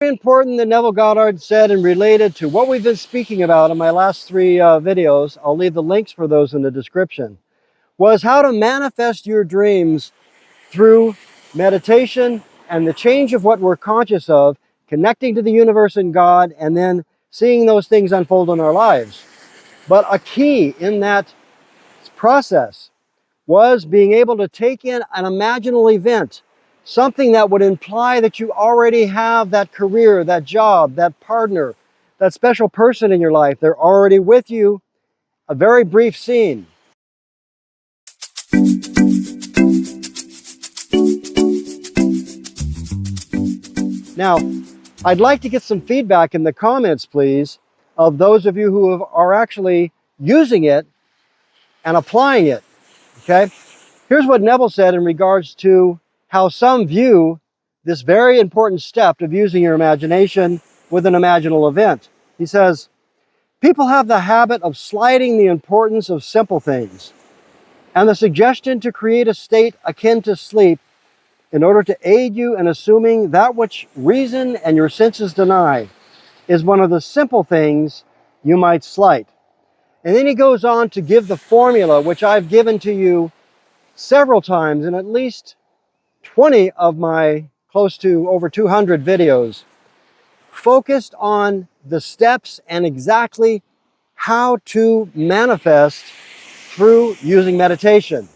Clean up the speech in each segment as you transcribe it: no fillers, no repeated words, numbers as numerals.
Very important that Neville Goddard said and related to what we've been speaking about in my last three videos, I'll leave the links for those in the description, was how to manifest your dreams through meditation and the change of what we're conscious of, connecting to the universe and God, and then seeing those things unfold in our lives. But a key in that process was being able to take in an imaginal event, something that would imply that you already have that career, that job, that partner, that special person in your life. They're already with you. A very brief scene. Now, I'd like to get some feedback in the comments, please, of those of you who are actually using it and applying it, okay? Here's what Neville said in regards to how some view this very important step of using your imagination with an imaginal event. He says, people have the habit of slighting the importance of simple things and the suggestion to create a state akin to sleep in order to aid you in assuming that which reason and your senses deny is one of the simple things you might slight. And then he goes on to give the formula, which I've given to you several times in at least 20 of my close to over 200 videos, focused on the steps and exactly how to manifest through using meditation.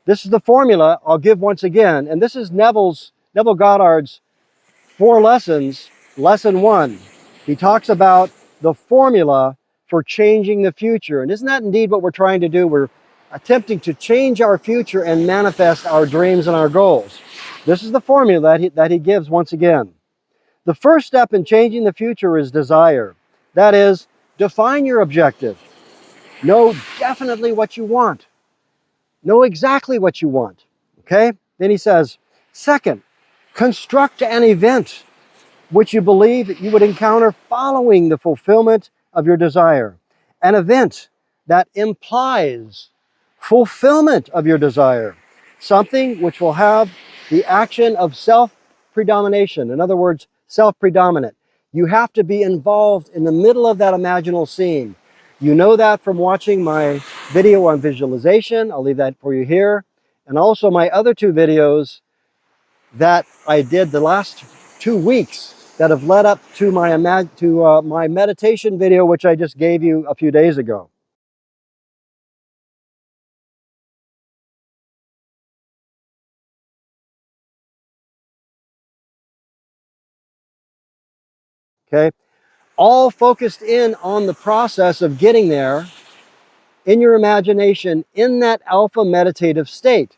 This is the formula I'll give once again, and this is Neville Goddard's 4 lessons, lesson 1. He talks about the formula for changing the future. And isn't that indeed what we're trying to do? We're attempting to change our future and manifest our dreams and our goals. This is the formula that he gives once again. The first step in changing the future is desire. That is, define your objective. Know definitely what you want. Know exactly what you want, okay? Then he says, second, construct an event which you believe that you would encounter following the fulfillment of your desire. An event that implies fulfillment of your desire. Something which will have the action of self-predomination. In other words, self-predominant. You have to be involved in the middle of that imaginal scene. You know that from watching my video on visualization. I'll leave that for you here. And also my other 2 videos that I did the last 2 weeks that have led up to my meditation video, which I just gave you a few days ago. Okay, all focused in on the process of getting there in your imagination in that alpha meditative state.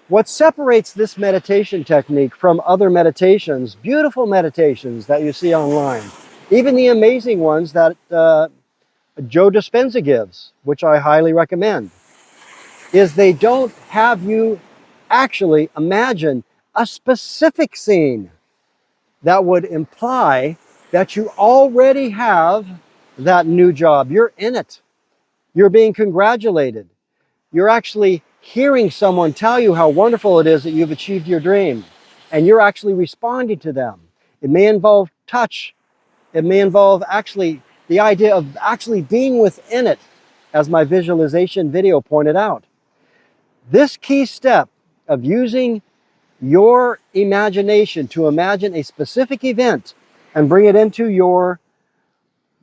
What separates this meditation technique from other meditations, beautiful meditations that you see online, even the amazing ones that Joe Dispenza gives, which I highly recommend, is they don't have you actually imagine a specific scene that would imply that you already have that new job. You're in it. You're being congratulated. You're actually hearing someone tell you how wonderful it is that you've achieved your dream, and you're actually responding to them. It may involve touch. It may involve actually the idea of actually being within it, as my visualization video pointed out. This key step of using your imagination to imagine a specific event and bring it into your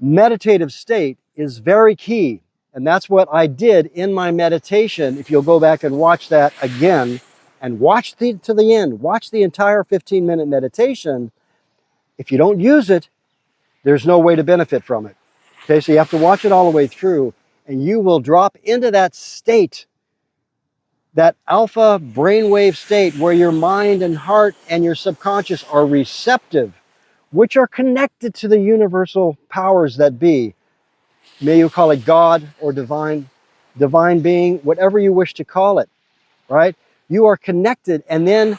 meditative state is very key. And that's what I did in my meditation. If you'll go back and watch that again and watch to the end, watch the entire 15-minute meditation. If you don't use it, there's no way to benefit from it. Okay, so you have to watch it all the way through, and you will drop into that state, that alpha brainwave state where your mind and heart and your subconscious are receptive, which are connected to the universal powers that be. May you call it God or divine being, whatever you wish to call it, right? You are connected, and then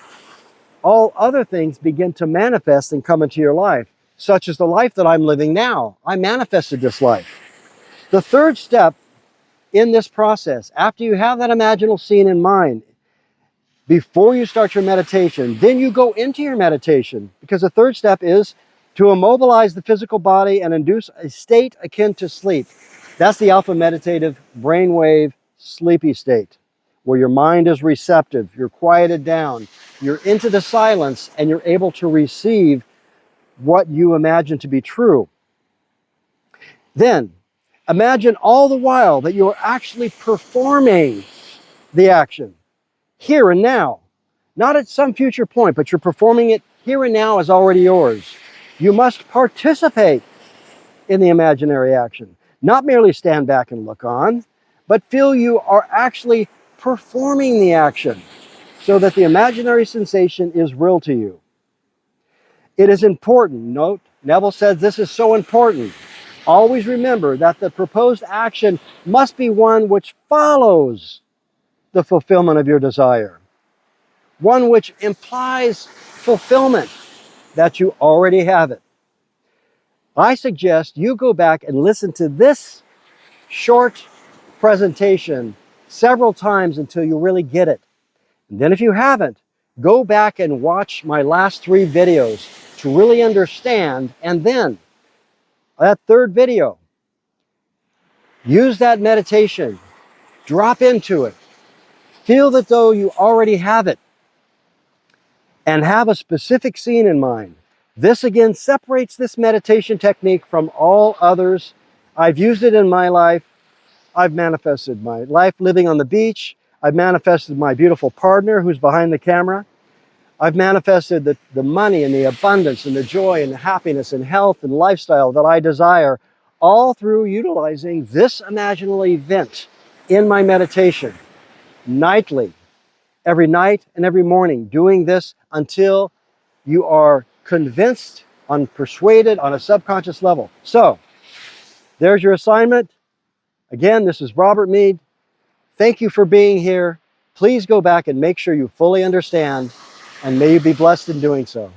all other things begin to manifest and come into your life, such as the life that I'm living now. I manifested this life. The third step in this process, after you have that imaginal scene in mind, before you start your meditation, then you go into your meditation, because the third step is to immobilize the physical body and induce a state akin to sleep. That's the alpha meditative brainwave sleepy state, where your mind is receptive, you're quieted down, you're into the silence, and you're able to receive what you imagine to be true. Then, imagine all the while that you are actually performing the action, here and now. Not at some future point, but you're performing it here and now as already yours. You must participate in the imaginary action. Not merely stand back and look on, but feel you are actually performing the action so that the imaginary sensation is real to you. It is important. Note, Neville says this is so important. Always remember that the proposed action must be one which follows the fulfillment of your desire. One which implies fulfillment, that you already have it. I suggest you go back and listen to this short presentation several times until you really get it. And then if you haven't, go back and watch my last 3 videos to really understand. And then that third video, use that meditation, drop into it, feel that though you already have it, and have a specific scene in mind. This again separates this meditation technique from all others. I've used it in my life. I've manifested my life living on the beach. I've manifested my beautiful partner who's behind the camera. I've manifested the money and the abundance and the joy and the happiness and health and lifestyle that I desire, all through utilizing this imaginal event in my meditation, nightly, every night and every morning, doing this until you are convinced, persuaded on a subconscious level. So, there's your assignment. Again, this is Robert Meade. Thank you for being here. Please go back and make sure you fully understand, and may you be blessed in doing so.